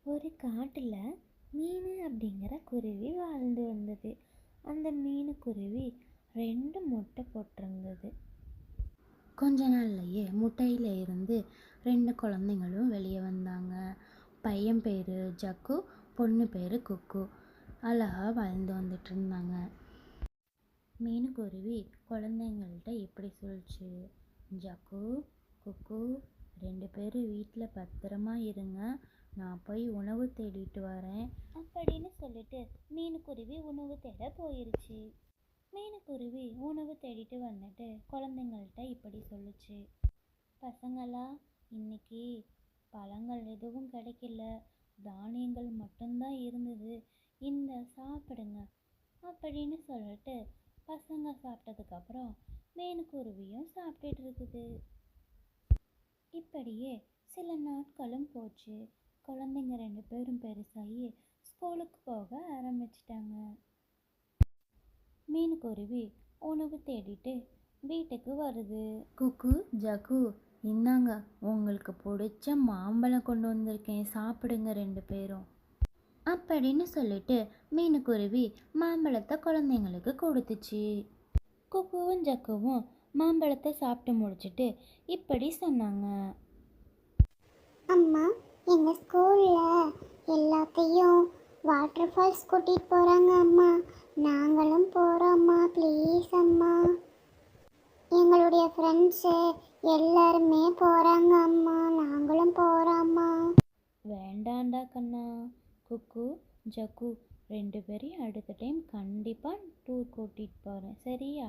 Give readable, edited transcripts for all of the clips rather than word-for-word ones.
ஒரு காட்டில் மீன் அப்படிங்கிற குருவி வாழ்ந்து வந்தது. அந்த மீனுக்குருவி 2 முட்டை போட்டிருந்தது. கொஞ்ச நாள்லையே முட்டையில் இருந்து 2 குழந்தைங்களும் வெளியே வந்தாங்க. பையன் பேர் ஜக்கு, பொண்ணு பேர் குக்கு. அழகாக வாழ்ந்து வந்துட்டு இருந்தாங்க. மீனுக்குருவி குழந்தைங்கள்ட்ட இப்படி சொல்லிச்சு: ஜக்கு, குக்கு, 2 பேரும் வீட்டில் பத்திரமா இருங்க, நான் போய் உணவு தேடிட்டு வரேன் அப்படின்னு சொல்லிட்டு மீனுக்குருவி உணவு தேட போயிருச்சு. மீனுக்குருவி உணவு தேடிட்டு வந்துட்டு குழந்தைங்கள்ட்ட இப்படி சொல்லுச்சு: பசங்களா, இன்னைக்கு பழங்கள் எதுவும் கிடைக்கல, தானியங்கள் மட்டும்தான் இருந்தது, இந்த சாப்பிடுங்க அப்படின்னு சொல்லிட்டு பசங்க சாப்பிட்டதுக்கப்புறம் மீனுக்குருவியும் சாப்பிட்டுட்டு இருக்குது. இப்படியே சில நாட்களும் போச்சு. குழந்தைங்க 2 பேரும் பெருசாகி ஸ்கூலுக்கு போக ஆரம்பிச்சிட்டாங்க. மீனுக்குருவி உணவு தேடிட்டு வீட்டுக்கு வருது. குக்கு, ஜக்கு, இந்தாங்க, உங்களுக்கு பிடிச்ச மாம்பழம் கொண்டு வந்திருக்கேன், சாப்பிடுங்க 2 பேரும் அப்படின்னு சொல்லிட்டு மீனுக்குருவி மாம்பழத்தை குழந்தைங்களுக்கு கொடுத்துச்சு. குக்குவும் ஜக்குவும் மாம்பழத்தை சாப்பிட்டு முடிச்சுட்டு இப்படி சொன்னாங்க: அம்மா, எங்கள் ஸ்கூலில் எல்லாத்தையும் வாட்டர் ஃபால்ஸ் கூட்டிகிட்டு போகிறாங்க அம்மா. நாங்களும் போகிறோம்மா, ப்ளீஸ் அம்மா. எங்களுடைய ஃப்ரெண்ட்ஸு எல்லாருமே போகிறாங்க அம்மா, நாங்களும் போகிறோம்மா. வேண்டாண்டா கண்ணா, குக்கு, ஜக்கு 2 பேரையும் அடுத்த டைம் கண்டிப்பாக டூர் கூட்டிகிட்டு போகிறேன், சரியா?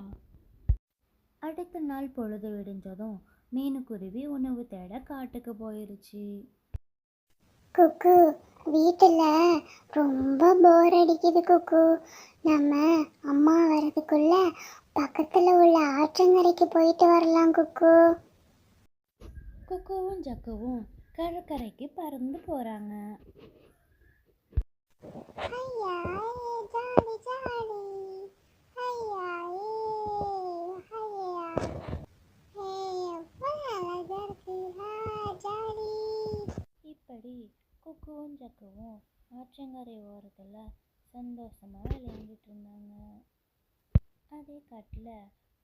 அடுத்த நாள் பொழுது விடிஞ்சதும் மீனுக்குருவி உணவு தேட காட்டுக்கு போயிருச்சு. குக்கு, வீட்டில் ரொம்ப போர் அடிக்குது குக்கு. நம்ம அம்மா வர்றதுக்குள்ள பக்கத்தில் உள்ள ஆற்றங்கரைக்கு போயிட்டு வரலாம் குக்கு. குக்குவும் ஜக்குவும் கடற்கரைக்கு பறந்து போகிறாங்க. ஐயா, ஜாலி ஜாலி, ஐயா, ஐயா, எவ்வளோ அழகா இருக்கு, ஜாலி. இப்படி குக்குவும் ஜக்குவும் ஆற்றங்கரை ஓரத்தில் சந்தோஷமாக விளையாண்டுட்டு இருந்தாங்க. அதே காட்டில்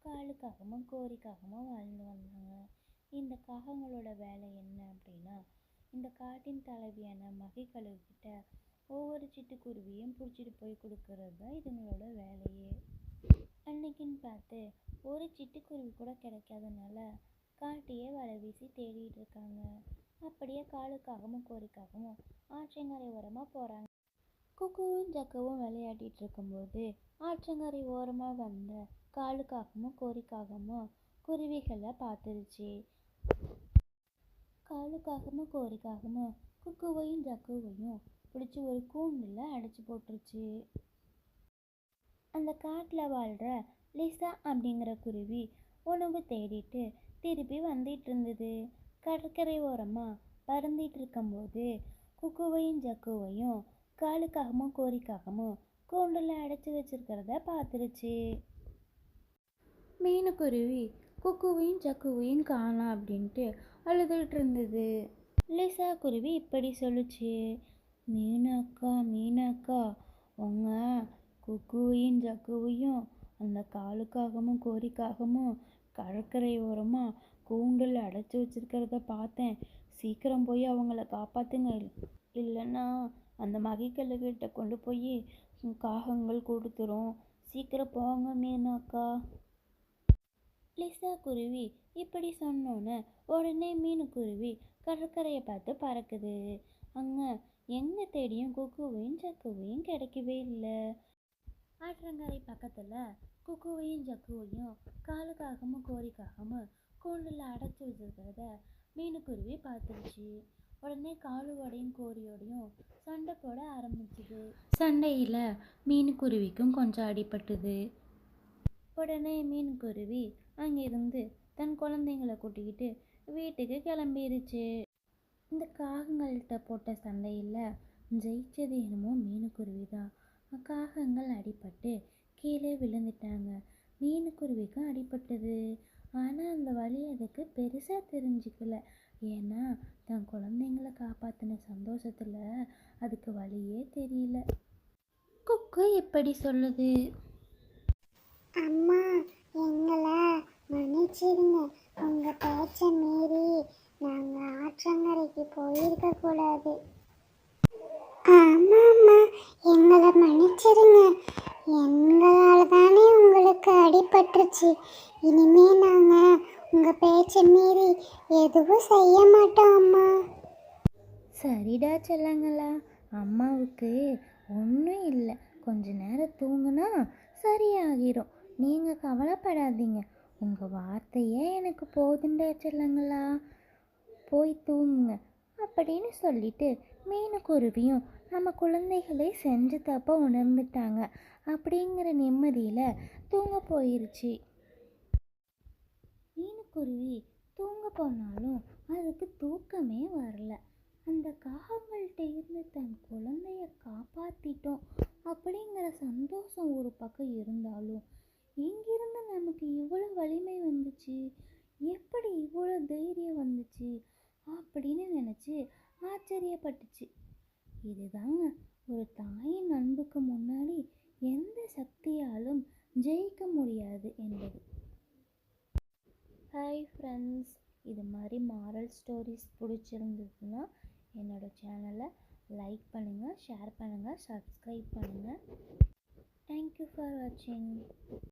காலுக்காகவும் கோரிக்காகவும் வாழ்ந்து வந்தாங்க. இந்த காகங்களோட வேலை என்ன அப்படின்னா, இந்த காட்டின் தலைவியான மகிக்கழுகிட்ட ஒவ்வொரு சிட்டுக்குருவியும் பிடிச்சிட்டு போய் கொடுக்கறது தான் இதுங்களோட வேலையே. அன்னைக்குன்னு பார்த்து ஒரு சிட்டுக்குருவி கூட கிடைக்காதனால காட்டையே வலை வீசி தேடிட்டு இருக்காங்க. அப்படியே காலுக்காகவும் கோரிக்காகவும் ஆற்றங்கரை ஓரமாக போகிறாங்க. குக்குவும் ஜக்குவும் விளையாடிட்டு இருக்கும்போது ஆற்றங்கரை ஓரமாக வந்த காலுக்காகவும் கோரிக்காகவும் குருவிகளை பார்த்துருச்சு. காலுக்காகவும் கோரிக்காகவும் குக்குவையும் ஜக்குவையும் பிடிச்சி ஒரு கூண்டில் அடைச்சி போட்டுருச்சு. அந்த காட்டில் வாழ்கிற லிசா அப்படிங்கிற குருவி உணவு தேடிட்டு திருப்பி வந்துட்டு இருந்தது. கடற்கரை ஓரமாக பறந்துட்டு இருக்கும்போது குக்குவையும் ஜக்குவையும் காலுக்காகவும் கோரிக்காகவும் கூண்டில் அடைச்சி வச்சிருக்கிறத பார்த்துருச்சு. மீனுக்குருவி குக்குவையும் ஜக்குவையும் காணோம் அப்படின்ட்டு அழுதுகிட்டு இருந்தது. லிசா குருவி இப்படி சொல்லுச்சு: மீனாக்கா, மீனாக்கா, உங்கள் குக்குவையும் ஜக்குவையும் அந்த காலுக்காகவும் கோரிக்காகவும் கடற்கரை ஓரமாக கூண்டில் அடைச்சி வச்சிருக்கிறத பார்த்தேன், சீக்கிரம் போய் அவங்கள காப்பாற்றுங்க, இல்லைன்னா அந்த மகிக்கல்லுகிட்ட கொண்டு போய் காகங்கள் கொடுத்துரும், சீக்கிரம் போங்க மீனாக்கா. லிசா குருவி இப்படி சொன்னோன்னே உடனே மீனுக்குருவி கடற்கரையை பார்த்து பறக்குது. அங்கே எங்கே தேடியும் குக்குவையும் ஜக்குவையும் கிடைக்கவே இல்லை. ஆற்றங்கரை பக்கத்தில் குக்குவையும் ஜக்குவையும் காலுக்காகவும் கோரிக்காகவும் கூண்டில் அடைச்சி வச்சிருக்கிறத மீனுக்குருவி பார்த்துருச்சு. உடனே காலுவோடையும் கோரியோடையும் சண்டை போட ஆரம்பிச்சுது. சண்டையில் மீனுக்குருவிக்கும் கொஞ்சம் அடிபட்டுது. உடனே மீனுக்குருவி அங்கிருந்து தன் குழந்தைங்களை கூட்டிக்கிட்டு வீட்டுக்கு கிளம்பிருச்சு. இந்த காகங்கள்கிட்ட போட்ட சண்டையில் ஜெயிச்சது என்னமோ மீனுக்குருவி தான். காகங்கள் அடிபட்டு கீழே விழுந்துட்டாங்க. மீனுக்குருவிக்கும் அடிபட்டது. ஆனால் அந்த வலி அதுக்கு பெருசாக தெரிஞ்சுக்கல. ஏன்னா தன் குழந்தைங்களை காப்பாற்றின சந்தோஷத்தில் அதுக்கு வழியே தெரியல. கொக்கு எப்படி சொல்லுது? அம்மா, எங்களை மன்னிச்சிடுங்க. உங்க பேச்ச மீறி நாங்க ஆற்றங்கரைக்கு போயிருக்க கூடாது. ஆமாம்மா, எங்களை மன்னிச்சிடுங்க. எங்களால தானே உங்களுக்கு அடிபட்டுருச்சு. இனிமே நாங்க உங்க பேச்ச மீறி எதுவும் செய்ய மாட்டோம் அம்மா. சரிடா செல்லங்களா, அம்மாவுக்கு ஒன்றும் இல்லை, கொஞ்ச நேரம் தூங்குனா சரியாகிரும். நீங்கள் கவலைப்படாதீங்க, உங்கள் வார்த்தையே எனக்கு போதுண்டா செல்லங்களா, போய் தூங்குங்க அப்படின்னு சொல்லிட்டு மீனுக்குருவியும் நம்ம குழந்தைகளே செஞ்ச தப்ப உணர்ந்துட்டாங்க அப்படிங்கிற நிம்மதியில் தூங்க போயிருச்சு. மீனுக்குருவி தூங்க போனாலும் அதுக்கு தூக்கமே வரல. அந்த காகங்கள்கிட்ட இருந்து தன் குழந்தைய காப்பாற்றிட்டோம் அப்படிங்கிற சந்தோஷம் ஒரு பக்கம் இருந்தாலும், எங்கிருந்து நமக்கு இவ்வளோ வலிமை வந்துச்சு, எப்படி இவ்வளோ தைரியம் வந்துச்சு அப்படின்னு நினச்சி ஆச்சரியப்பட்டுச்சு. இதுதாங்க ஒரு தாயின் அன்புக்கு முன்னாடி எந்த சக்தியாலும் ஜெயிக்க முடியாது என்பது. ஹாய் ஃப்ரெண்ட்ஸ், இது மாதிரி மாரல் ஸ்டோரிஸ் பிடிச்சிருந்ததுன்னா என்னோடய சேனலை லைக் பண்ணுங்கள், ஷேர் பண்ணுங்கள், சப்ஸ்கிரைப் பண்ணுங்கள். தேங்க்யூ ஃபார் வாட்சிங்.